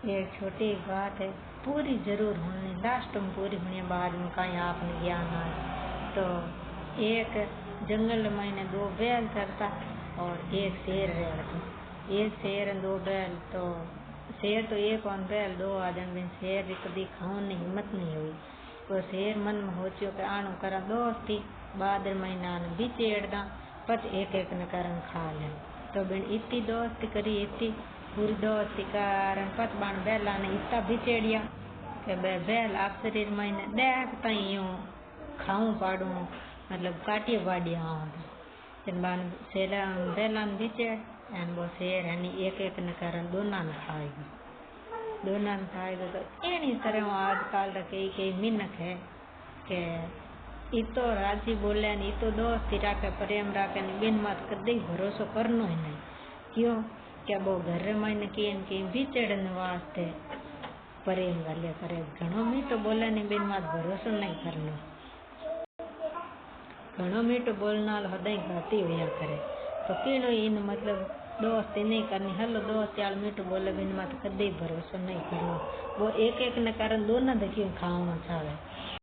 एक छोटी बात है, पूरी जरूर होनी, लास्ट में पूरी होनी, बाद में कहीं आपने ज्ञान आए। तो एक जंगल में दो बैल चरता और एक शेर रहता। एक शेर दो बैल, तो शेर तो एक और बैल दो आ जाए। शेर भी कभी खाने हिम्मत नहीं हुई। तो शेर मन में होचियो कि आनो करा दोस्ती, भाद्र महीना बिचेड़दा पच एक एक न करन खा ले। तो बिन इतनी दोस्ती करी, इतनी पूरी दोस्ती कारण पच बाण बैला ने इतना बिचेड़िया कि बैल आप शरीर महीने देखता ही यूं खाऊं पाड़ू, मतलब काटिए पाड़िया आऊं। बाण शेरा बैला ने बिचेड़ एन वो शेर है एक एक न करन दोना ने खाएगा। दोना ने खाएगा। तो एनी तरह आजकल कई मिनक है के इतो राजी बोले ने इतो दोस्ती राखे, प्रेम राखे ने बिन मत कदी भरोसो करनो ही नहीं। क्यों क्या वो घर में की बिचड़न वास्ते प्रेम गले करे। घणो मीठो बोले ने बिन मत भरोसो नहीं करनो। घणो मीठो बोलना हृदय घाती होया करे। तो किनो इन मतलब दोस्ती नहीं करनी। हलो दोस्त यार मीठो बोले बिन मत कदी भरोसो नहीं करनो। वो एक एक न कारण दोनों देखियो खाना चाहे।